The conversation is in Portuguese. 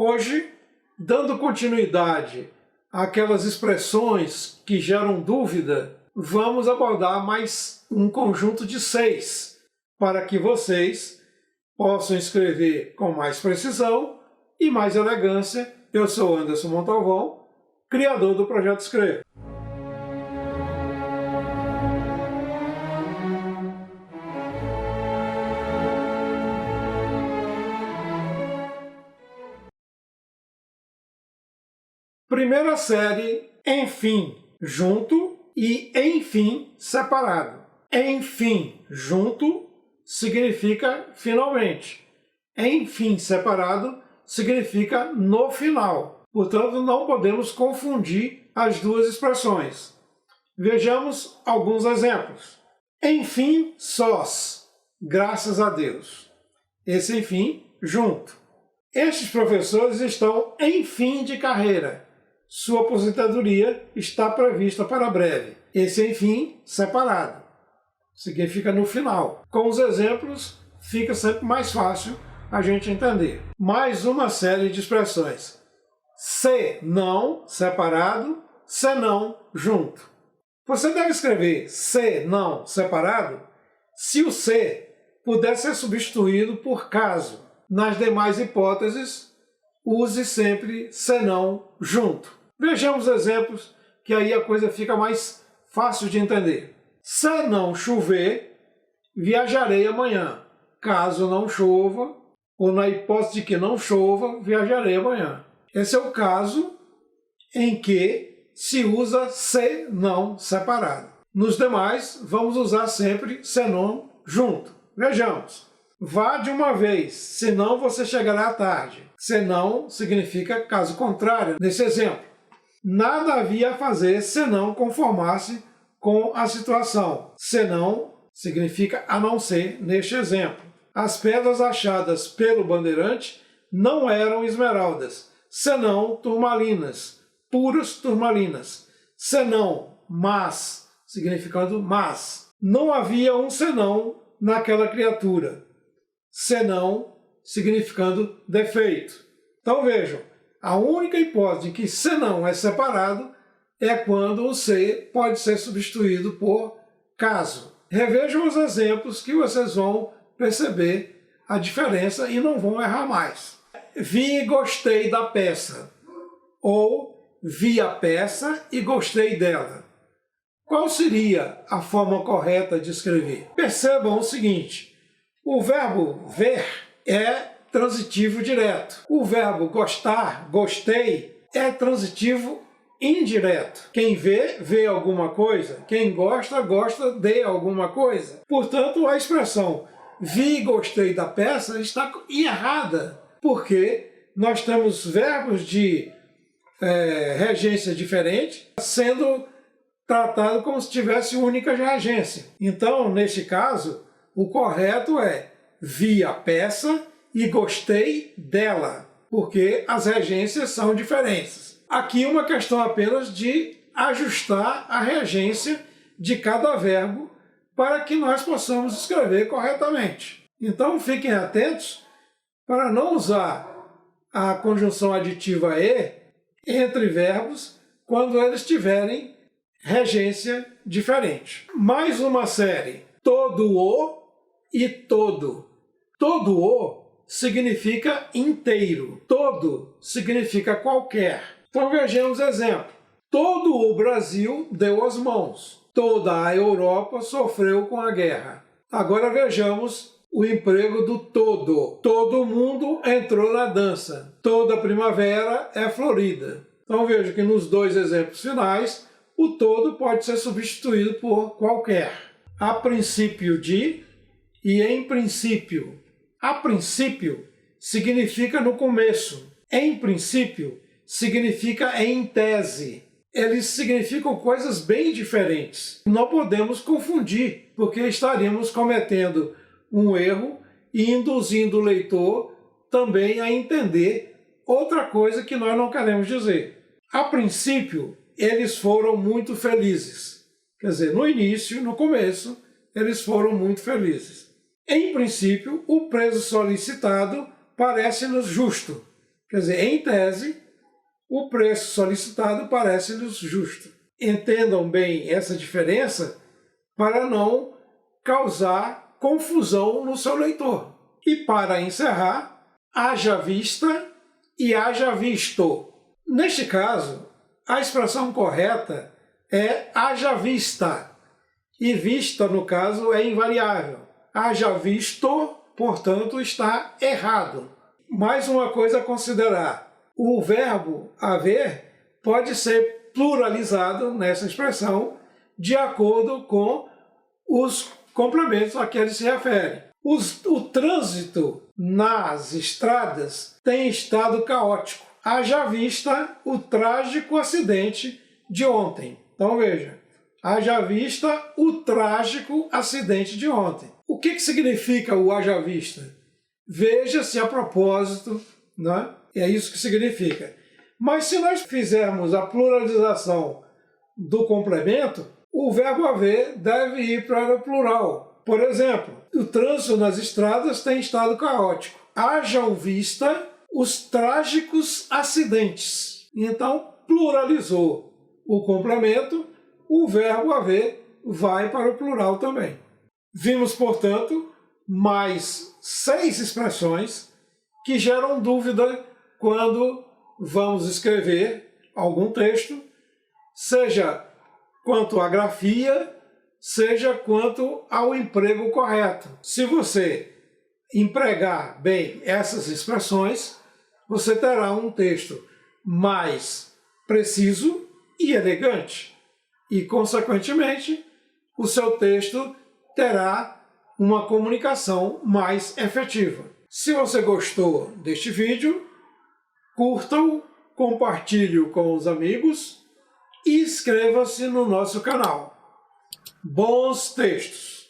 Hoje, dando continuidade àquelas expressões que geram dúvida, vamos abordar mais um conjunto de 6, para que vocês possam escrever com mais precisão e mais elegância. Eu sou Anderson Montalvão, criador do Projeto Escreva. Primeira série, enfim, junto e enfim, separado. Enfim, junto significa finalmente. Enfim, separado significa no final. Portanto, não podemos confundir as duas expressões. Vejamos alguns exemplos. Enfim, sós, graças a Deus. Esse enfim, junto. Estes professores estão em fim de carreira. Sua aposentadoria está prevista para breve. Esse enfim, separado. Significa no final. Com os exemplos, fica sempre mais fácil a gente entender. Mais uma série de expressões. Se não, separado, se não, junto. Você deve escrever se não, separado, se o se puder ser substituído por caso. Nas demais hipóteses, use sempre se não, junto. Vejamos exemplos, que aí a coisa fica mais fácil de entender. Se não chover, viajarei amanhã. Caso não chova, ou na hipótese de que não chova, viajarei amanhã. Esse é o caso em que se usa se não separado. Nos demais, vamos usar sempre se não junto. Vejamos. Vá de uma vez, senão você chegará tarde. Senão significa caso contrário, nesse exemplo. Nada havia a fazer senão conformar-se com a situação. Senão significa a não ser, neste exemplo. As pedras achadas pelo bandeirante não eram esmeraldas, senão turmalinas, puras turmalinas. Senão, mas, significando mas. Não havia um senão naquela criatura. Senão, significando defeito. Então vejam, a única hipótese em que senão é separado é quando o se pode ser substituído por caso. Revejam os exemplos que vocês vão perceber a diferença e não vão errar mais. Vi e gostei da peça. Ou vi a peça e gostei dela. Qual seria a forma correta de escrever? Percebam o seguinte. O verbo ver é transitivo direto. O verbo gostar, gostei, é transitivo indireto. Quem vê, vê alguma coisa. Quem gosta, gosta de alguma coisa. Portanto, a expressão vi e gostei da peça está errada, porque nós temos verbos de regência diferente sendo tratado como se tivesse única regência. Então, neste caso, o correto é vi a peça e gostei dela, porque as regências são diferentes. Aqui uma questão apenas de ajustar a regência de cada verbo para que nós possamos escrever corretamente. Então fiquem atentos para não usar a conjunção aditiva e entre verbos quando eles tiverem regência diferente. Mais uma série. Todo o e todo. Todo o significa inteiro. Todo significa qualquer. Então vejamos exemplo. Todo o Brasil deu as mãos. Toda a Europa sofreu com a guerra. Agora vejamos o emprego do todo. Todo mundo entrou na dança. Toda primavera é florida. Então veja que nos dois exemplos finais, o todo pode ser substituído por qualquer. A princípio de e em princípio. A princípio significa no começo. Em princípio significa em tese. Eles significam coisas bem diferentes. Não podemos confundir, porque estaríamos cometendo um erro e induzindo o leitor também a entender outra coisa que nós não queremos dizer. A princípio, eles foram muito felizes. Quer dizer, no início, no começo, eles foram muito felizes. Em princípio, o preço solicitado parece-nos justo. Quer dizer, em tese, o preço solicitado parece-lhes justo. Entendam bem essa diferença para não causar confusão no seu leitor. E para encerrar, haja vista e haja visto. Neste caso, a expressão correta é haja vista. E vista, no caso, é invariável. Haja visto, portanto, está errado. Mais uma coisa a considerar. O verbo haver pode ser pluralizado nessa expressão de acordo com os complementos a que ele se refere. O trânsito nas estradas tem estado caótico. Haja vista o trágico acidente de ontem. Então veja, haja vista o trágico acidente de ontem. O que significa o haja vista? Veja se a propósito, né? É isso que significa. Mas se nós fizermos a pluralização do complemento, o verbo haver deve ir para o plural. Por exemplo, o trânsito nas estradas tem estado caótico. Hajam vista os trágicos acidentes. Então, pluralizou o complemento, o verbo haver vai para o plural também. Vimos, portanto, mais 6 expressões que geram dúvida quando vamos escrever algum texto, seja quanto à grafia, seja quanto ao emprego correto. Se você empregar bem essas expressões, você terá um texto mais preciso e elegante. E, consequentemente, o seu texto terá uma comunicação mais efetiva. Se você gostou deste vídeo, curta-o, compartilhe-o com os amigos e inscreva-se no nosso canal. Bons textos!